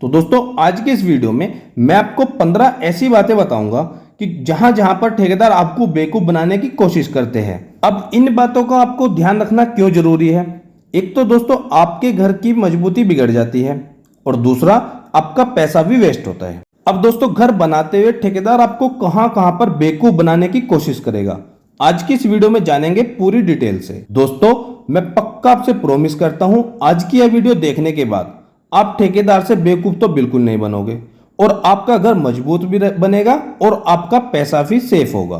तो दोस्तों आज के इस वीडियो में मैं आपको 15 ऐसी बातें बताऊंगा कि जहां जहां पर ठेकेदार आपको बेवकूफ बनाने की कोशिश करते हैं। अब इन बातों का आपको ध्यान रखना क्यों जरूरी है? एक तो दोस्तों आपके घर की मजबूती बिगड़ जाती है और दूसरा आपका पैसा भी वेस्ट होता है। अब दोस्तों घर बनाते हुए ठेकेदार आपको कहां कहां पर बेवकूफ बनाने की कोशिश करेगा, आज की इस वीडियो में जानेंगे पूरी डिटेल से। दोस्तों मैं पक्का आपसे प्रॉमिस करता हूं आज की यह वीडियो देखने के बाद आप ठेकेदार से बेवकूफ तो बिल्कुल नहीं बनोगे और आपका घर मजबूत भी बनेगा और आपका पैसा भी सेफ होगा।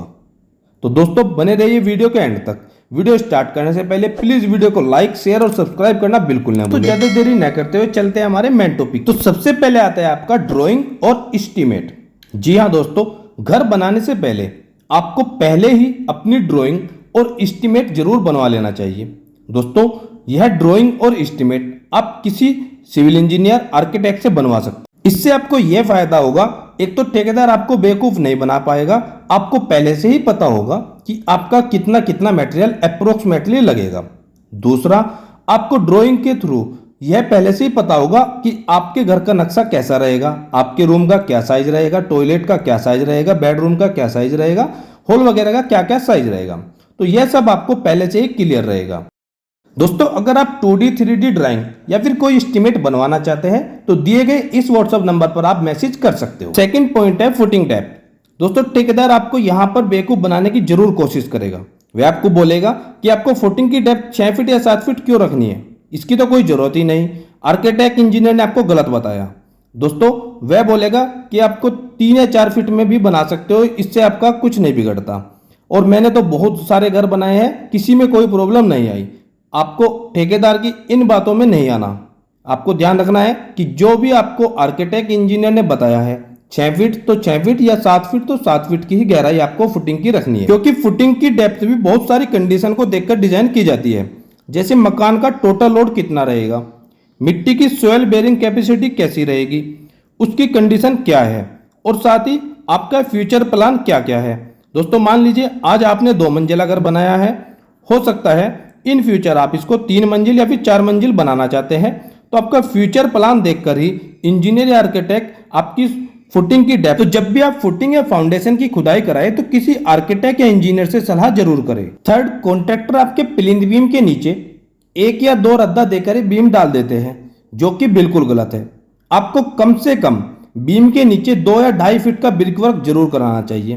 तो दोस्तों बने रहिए वीडियो के एंड तक। वीडियो स्टार्ट करने से पहले प्लीज वीडियो को लाइक शेयर और सब्सक्राइब करना बिल्कुल ना भूलें। तो ज्यादा देरी न करते हुए चलते हैं हमारे मेन टॉपिक। तो सबसे पहले आता है आपका ड्राइंग और एस्टीमेट। जी हाँ दोस्तों, घर बनाने से पहले आपको पहले ही अपनी ड्राइंग और एस्टीमेट जरूर बनवा लेना चाहिए। दोस्तों यह ड्राइंग और एस्टीमेट आप किसी सिविल इंजीनियर आर्किटेक्ट से बनवा सकते हैं। इससे आपको यह फायदा होगा, एक तो ठेकेदार आपको बेवकूफ नहीं बना पाएगा, आपको पहले से ही पता होगा कि आपका कितना कितना मटेरियल अप्रोक्सीमेटली लगेगा। दूसरा, आपको ड्राइंग के थ्रू यह पहले से ही पता होगा कि आपके घर का नक्शा कैसा रहेगा, आपके रूम का क्या साइज रहेगा, टॉयलेट का क्या साइज रहेगा, बेडरूम का क्या साइज रहेगा, हॉल वगैरह का क्या क्या साइज रहेगा। तो यह सब आपको पहले से ही क्लियर रहेगा। दोस्तों अगर आप 2D 3D ड्राइंग या फिर कोई एस्टीमेट बनवाना चाहते हैं तो दिए गए इस व्हाट्सएप नंबर पर आप मैसेज कर सकते हो। सेकंड पॉइंट है फुटिंग टैप। दोस्तों ठेकेदार आपको यहां पर बेवकूफ बनाने की जरूर कोशिश करेगा। वह आपको बोलेगा कि आपको फुटिंग की डेप्थ 6 फीट या 7 फीट क्यों रखनी है, इसकी तो कोई जरूरत ही नहीं, आर्किटेक्ट इंजीनियर ने आपको गलत बताया। दोस्तों वह बोलेगा कि आपको 3 या 4 फीट में भी बना सकते हो, इससे आपका कुछ नहीं बिगड़ता और मैंने तो बहुत सारे घर बनाए हैं, किसी में कोई प्रॉब्लम नहीं आई। आपको ठेकेदार की इन बातों में नहीं आना। आपको ध्यान रखना है कि जो भी आपको आर्किटेक्ट इंजीनियर ने बताया है 6 फीट तो 6 फीट या 7 फीट तो 7 फीट की ही गहराई आपको फुटिंग की रखनी है, क्योंकि फुटिंग की डेप्थ भी बहुत सारी कंडीशन को देखकर डिजाइन की जाती है। जैसे मकान का टोटल लोड कितना रहेगा, मिट्टी की सोयल बेरिंग कैपेसिटी कैसी रहेगी, उसकी कंडीशन क्या है और साथ ही आपका फ्यूचर प्लान क्या क्या है। दोस्तों मान लीजिए आज आपने 2 मंजिला घर बनाया है, हो सकता है इन फ्यूचर आप इसको 3 मंजिल या फिर 4 मंजिल बनाना चाहते हैं, तो आपका फ्यूचर प्लान देखकर ही इंजीनियर या आर्किटेक्ट आपकी फुटिंग की डेप्थ, तो जब भी आप फुटिंग या फाउंडेशन की खुदाई कराए तो किसी आर्किटेक्ट या इंजीनियर से सलाह जरूर करें। थर्ड, कॉन्ट्रैक्टर आपके प्लिंथ बीम के नीचे 1 या 2 रद्दा देकर बीम डाल देते हैं, जो कि बिल्कुल गलत है। आपको कम से कम बीम के नीचे 2 या 2.5 फीट का ब्रिकवर्क जरूर कराना चाहिए,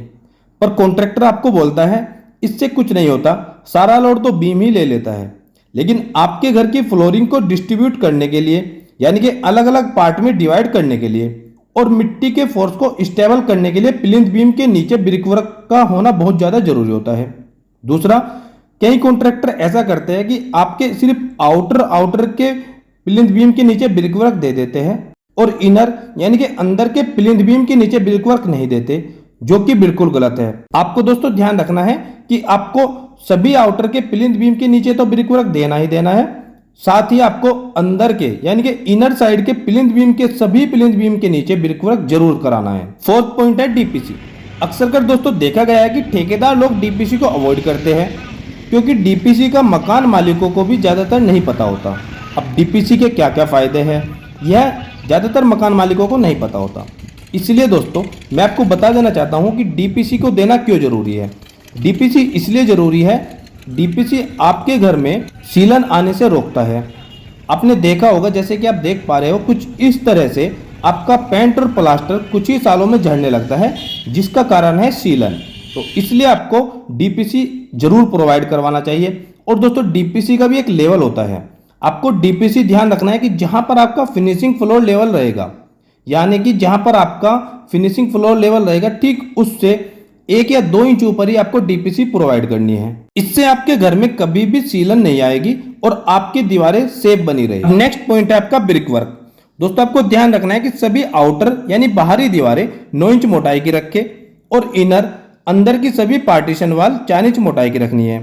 पर कॉन्ट्रैक्टर आपको बोलता है इससे कुछ नहीं होता, सारा लोड तो बीम ही ले लेता है। लेकिन आपके घर की फ्लोरिंग को डिस्ट्रीब्यूट करने के लिए, यानी कि अलग अलग पार्ट में डिवाइड करने के लिए और मिट्टी के फोर्स को स्टेबल करने के लिए प्लिंथ बीम के नीचे ब्रिकवर्क का होना बहुत ज्यादा जरूरी होता है। दूसरा, कई कॉन्ट्रैक्टर ऐसा करते हैं कि आपके सिर्फ आउटर के प्लिंथ बीम के नीचे ब्रिकवर्क दे देते हैं और इनर यानी कि अंदर के प्लिंथ बीम के नीचे ब्रिकवर्क नहीं देते, जो कि बिल्कुल गलत है। आपको दोस्तों ध्यान रखना है कि आपको सभी आउटर के प्लिंथ बीम के नीचे तो ब्रिकवर्क देना ही देना है, साथ ही आपको अंदर के यानी कि इनर साइड के प्लिंथ बीम के सभी प्लिंथ बीम के नीचे ब्रिकवर्क जरूर कराना है। फोर्थ पॉइंट है डीपीसी। अक्सर कर दोस्तों देखा गया है कि ठेकेदार लोग डीपीसी को अवॉइड करते हैं, क्योंकि डीपीसी का मकान मालिकों को भी ज्यादातर नहीं पता होता। अब डीपीसी के क्या क्या फायदे हैं यह ज्यादातर मकान मालिकों को नहीं पता होता, इसलिए दोस्तों मैं आपको बता देना चाहता हूं कि डीपीसी को देना क्यों जरूरी है। डीपीसी इसलिए जरूरी है, डीपीसी आपके घर में सीलन आने से रोकता है। आपने देखा होगा, जैसे कि आप देख पा रहे हो, कुछ इस तरह से आपका पेंट और प्लास्टर कुछ ही सालों में झड़ने लगता है, जिसका कारण है सीलन। तो इसलिए आपको डीपीसी जरूर प्रोवाइड करवाना चाहिए। और दोस्तों डीपीसी का भी एक लेवल होता है, आपको डीपीसी ध्यान रखना है कि जहां पर आपका फिनिशिंग फ्लोर लेवल रहेगा, यानी कि जहां पर आपका फिनिशिंग फ्लोर लेवल रहेगा ठीक उससे 1 या 2 इंच ऊपर ही आपको डीपीसी प्रोवाइड करनी है। इससे आपके घर में कभी भी सीलन नहीं आएगी और आपकी दीवारें सेफ बनी रहेगी। नेक्स्ट पॉइंट है आपका ब्रिकवर्क। दोस्तों आपको ध्यान रखना है कि सभी आउटर यानी बाहरी दीवारें 9 इंच मोटाई की रखें और इनर अंदर की सभी पार्टीशन वाल 4 इंच मोटाई की रखनी है।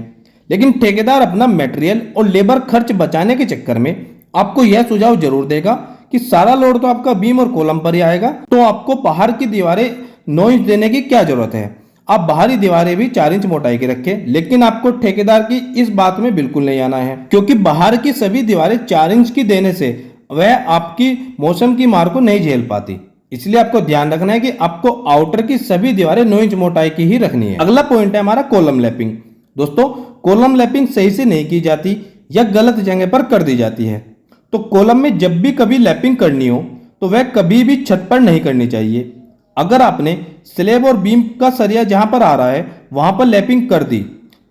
लेकिन ठेकेदार अपना मटेरियल और लेबर खर्च बचाने के चक्कर में आपको यह सुझाव जरूर देगा कि सारा लोड तो आपका बीम और कॉलम पर ही आएगा, तो आपको बाहर की दीवारें 9 इंच देने की क्या जरूरत है। आप बाहरी दीवारें भी 4 इंच मोटाई की रखें, लेकिन आपको ठेकेदार की इस बात में बिल्कुल नहीं आना है, क्योंकि बाहर की सभी दीवारें 4 इंच की देने से वह आपकी मौसम की मार को नहीं झेल पाती। इसलिए आपको ध्यान रखना है कि आपको आउटर की सभी दीवारें 9 इंच मोटाई की ही रखनी है। अगला पॉइंट है हमारा कॉलम लैपिंग। दोस्तों, कॉलम लैपिंग सही से नहीं की जाती या गलत जगह पर कर दी जाती है। तो कॉलम में जब भी कभी लैपिंग करनी हो तो वह कभी भी छत पर नहीं करनी चाहिए। अगर आपने स्लैब और बीम का सरिया जहां पर आ रहा है वहां पर लैपिंग कर दी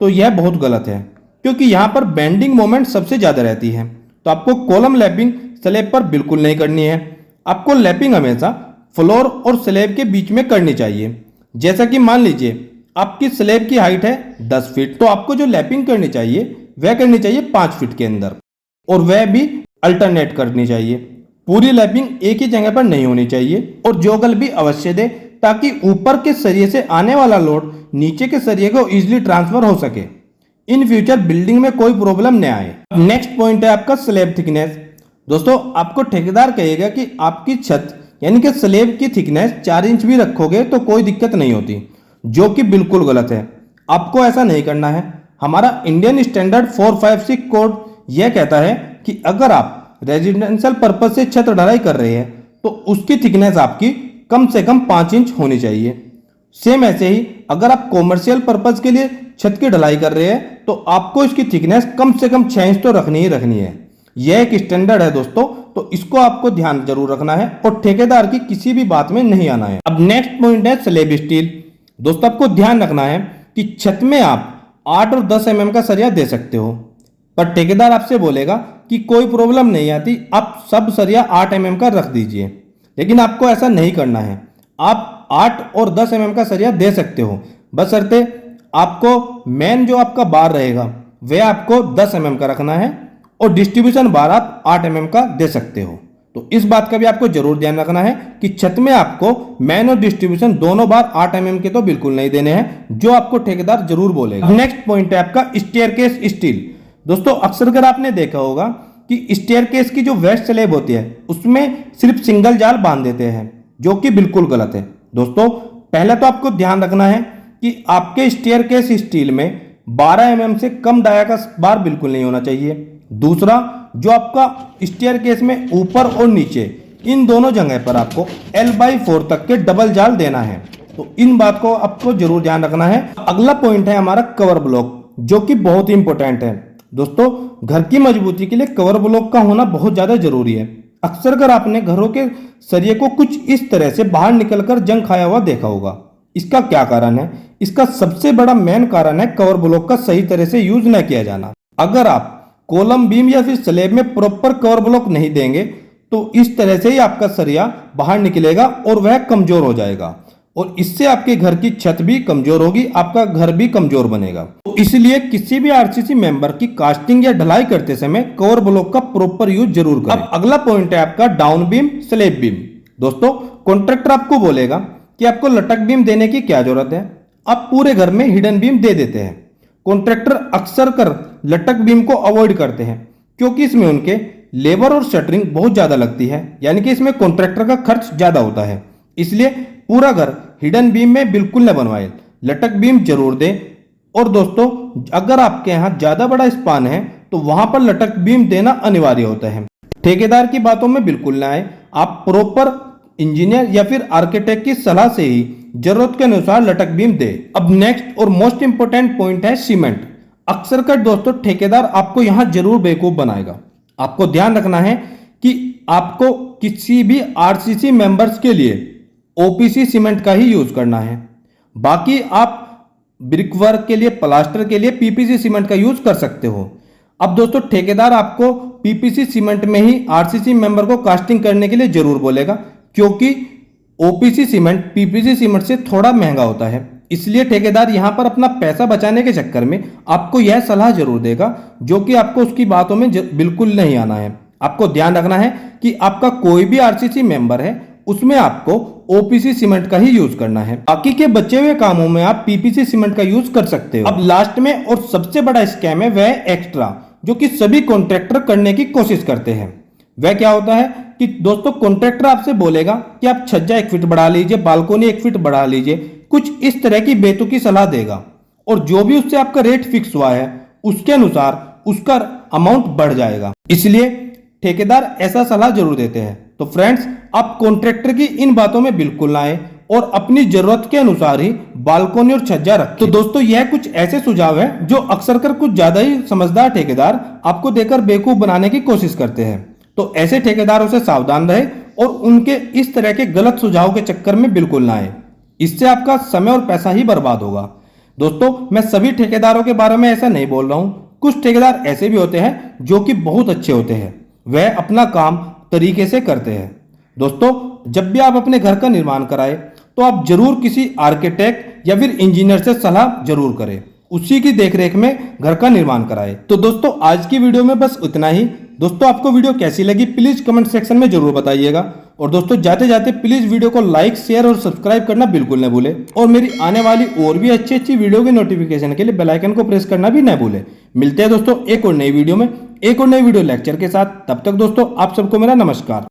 तो यह बहुत गलत है, क्योंकि यहां पर बेंडिंग मोमेंट सबसे ज्यादा रहती है। तो आपको कॉलम लैपिंग स्लैब पर बिल्कुल नहीं करनी है। आपको लैपिंग हमेशा फ्लोर और स्लैब के बीच में करनी चाहिए। जैसा कि मान लीजिए आपकी स्लैब की हाइट है 10 फीट, तो आपको जो लैपिंग करनी चाहिए वह करनी चाहिए 5 फीट के अंदर, और वह भी अल्टरनेट करनी चाहिए। पूरी लैपिंग एक ही जगह पर नहीं होनी चाहिए, और जोगल भी अवश्य दे ताकि ऊपर के सरिये से आने वाला लोड नीचे के सरिये को इजीली ट्रांसफर हो सके। इन फ्यूचर बिल्डिंग में कोई प्रॉब्लम न आए। नेक्स्ट पॉइंट है आपका स्लैब थिकनेस। दोस्तों, आपको ठेकेदार कहेगा कि आपकी छत यानी कि स्लैब की थिकनेस 4 इंच भी रखोगे तो कोई दिक्कत नहीं होती, जो कि बिल्कुल गलत है। आपको ऐसा नहीं करना है। हमारा इंडियन स्टैंडर्ड 456 कोड यह कहता है कि अगर आप रेजिडेंशियल पर्पज से छत ढलाई कर रहे हैं तो उसकी थिकनेस आपकी कम से कम 5 इंच होनी चाहिए। सेम ऐसे ही अगर आप कॉमर्शियल पर्पज के लिए छत की ढलाई कर रहे हैं तो आपको इसकी थिकनेस कम से कम 6 इंच तो रखनी ही रखनी है। यह एक स्टैंडर्ड है दोस्तों, तो इसको आपको ध्यान जरूर रखना है और ठेकेदार की किसी भी बात में नहीं आना है। अब नेक्स्ट पॉइंट है स्लैब स्टील। दोस्तों, आपको ध्यान रखना है कि छत में आप 8 और 10 mm का सरिया दे सकते हो, पर ठेकेदार आपसे बोलेगा कि कोई प्रॉब्लम नहीं आती, आप सब सरिया 8 mm का रख दीजिए। लेकिन आपको ऐसा नहीं करना है। आप 8 और 10 mm का सरिया दे सकते हो, बशर्ते आपको मेन जो आपका बार रहेगा वह आपको 10 mm का रखना है और डिस्ट्रीब्यूशन बार आप 8 mm का दे सकते हो। तो इस बात का भी आपको जरूर ध्यान रखना है कि छत में आपको मेन और डिस्ट्रीब्यूशन दोनों बार 8 mm के तो बिल्कुल नहीं देने हैं, जो आपको ठेकेदार जरूर बोलेगा। नेक्स्ट पॉइंट है आपका स्टेयरकेस स्टील। दोस्तों, अक्सर अगर आपने देखा होगा कि स्टेयरकेस की जो वेस्ट स्लैब होती है उसमें सिर्फ सिंगल जाल बांध देते हैं, जो कि बिल्कुल गलत है। दोस्तों, पहले तो आपको ध्यान रखना है कि आपके स्टेयरकेस स्टील में 12 mm से कम डाया का बार बिल्कुल नहीं होना चाहिए। दूसरा, जो आपका स्टेयरकेस में ऊपर और नीचे इन दोनों जगह पर आपको L/4 तक के डबल जाल देना है। तो इन बात को आपको जरूर ध्यान रखना है। अगला पॉइंट है हमारा कवर ब्लॉक, जो कि बहुत ही इंपॉर्टेंट है। दोस्तों, घर की मजबूती के लिए कवर ब्लॉक का होना बहुत ज्यादा जरूरी है। अक्सर अगर आपने घरों के सरिये को कुछ इस तरह से बाहर निकलकर जंग खाया हुआ देखा होगा। इसका क्या कारण है? इसका सबसे बड़ा मेन कारण है कवर ब्लॉक का सही तरह से यूज न किया जाना। अगर आप कॉलम बीम या फिर स्लैब में प्रॉपर कवर ब्लॉक नहीं देंगे तो इस तरह से ही आपका सरिया बाहर निकलेगा और वह कमजोर हो जाएगा, और इससे आपके घर की छत भी कमजोर होगी, आपका घर भी कमजोर बनेगा। तो इसलिए किसी भी आरसीसी मेंबर की कास्टिंग या ढलाई करते समय कवर ब्लॉक का प्रॉपर यूज जरूर करें। अब अगला पॉइंट है आपका डाउन बीम स्लैब बीम। दोस्तों, कॉन्ट्रैक्टर आपको बोलेगा कि आपको लटक बीम देने की क्या जरूरत है, आप पूरे घर में हिडन बीम दे देते हैं। कॉन्ट्रैक्टर अक्सर कर लटक बीम को अवॉइड करते हैं क्योंकि इसमें उनके लेबर और शटरिंग बहुत ज्यादा लगती है, यानी कि इसमें कॉन्ट्रैक्टर का खर्च ज्यादा होता है। इसलिए पूरा घर हिडन बीम में बिल्कुल न बनवाए, लटक बीम जरूर दें। और दोस्तों, अगर आपके यहाँ ज्यादा बड़ा स्पान है तो वहां पर लटक बीम देना अनिवार्य होता है। ठेकेदार की बातों में बिल्कुल ना आए, आप प्रॉपर इंजीनियर या फिर आर्किटेक्ट की सलाह से ही जरूरत के अनुसार लटक बीम दे। अब नेक्स्ट और मोस्ट इंपोर्टेंट पॉइंट है सीमेंट। अक्सर कर दोस्तों ठेकेदार आपको यहां जरूर बेवकूफ बनाएगा। आपको ध्यान रखना है कि आपको किसी भी आरसीसी मेंबर्स के लिए ओपीसी सीमेंट का ही यूज करना है। बाकी आप ब्रिक वर्क के लिए, प्लास्टर के लिए पीपीसी सीमेंट का यूज कर सकते हो। अब दोस्तों, ठेकेदार आपको पीपीसी सीमेंट में ही आरसीसी मेंबर को कास्टिंग करने के लिए जरूर बोलेगा, क्योंकि ओपीसी सीमेंट पीपीसी सीमेंट से थोड़ा महंगा होता है। इसलिए ठेकेदार यहां पर अपना पैसा बचाने के चक्कर में आपको यह सलाह जरूर देगा, जो कि आपको उसकी बातों में बिल्कुल नहीं आना है। आपको ध्यान रखना है कि आपका कोई भी आरसीसी मेंबर है उसमें आपको ओपीसी सीमेंट का ही यूज करना है। बाकी के बचे हुए कामों में आप पीपीसी सीमेंट का यूज कर सकते हो। अब लास्ट में और सबसे बड़ा स्कैम है वह एक्स्ट्रा, जो कि सभी कॉन्ट्रैक्टर करने की कोशिश करते हैं। वह क्या होता है कि दोस्तों, कॉन्ट्रैक्टर आपसे बोलेगा कि आप छज्जा 1 फीट बढ़ा लीजिए, बालकोनी 1 फीट बढ़ा लीजिए, कुछ इस तरह की बेतुकी सलाह देगा, और जो भी उससे आपका रेट फिक्स हुआ है उसके अनुसार उसका अमाउंट बढ़ जाएगा। इसलिए ठेकेदार ऐसा सलाह जरूर देते हैं। तो फ्रेंड्स, आप कॉन्ट्रैक्टर की इन बातों में बिल्कुल ना आए और अपनी जरूरत के अनुसार ही बालकोनी और छज्जा रखें। तो दोस्तों, यह कुछ ऐसे सुझाव है जो अक्सर कर कुछ ज्यादा ही समझदार ठेकेदार आपको देकर बेवकूफ बनाने की कोशिश करते हैं। तो ऐसे ठेकेदारों से सावधान रहे और उनके इस तरह के गलत सुझाव के चक्कर में बिल्कुल ना आए। इससे आपका समय और पैसा ही बर्बाद होगा। दोस्तों, मैं सभी ठेकेदारों के बारे में ऐसा नहीं बोल रहा हूं। कुछ ठेकेदार ऐसे भी होते हैं जो कि बहुत अच्छे होते हैं, वह अपना काम तरीके से करते हैं। दोस्तों, जब भी आप अपने घर का निर्माण कराएं तो आप जरूर किसी आर्किटेक्ट या फिर इंजीनियर से सलाह जरूर करें, उसी की देखरेख में घर का निर्माण कराएं। तो दोस्तों, आज की वीडियो में बस इतना ही। दोस्तों, आपको वीडियो कैसी लगी प्लीज कमेंट सेक्शन में जरूर बताइएगा। और दोस्तों, जाते जाते प्लीज वीडियो को लाइक, शेयर और सब्सक्राइब करना बिल्कुल न भूले। और मेरी आने वाली और भी अच्छी अच्छी वीडियो की नोटिफिकेशन के लिए बेल आइकन को प्रेस करना भी न भूले। मिलते हैं दोस्तों एक और नई वीडियो में, एक और नई वीडियो लेक्चर के साथ। तब तक दोस्तों, आप सबको मेरा नमस्कार।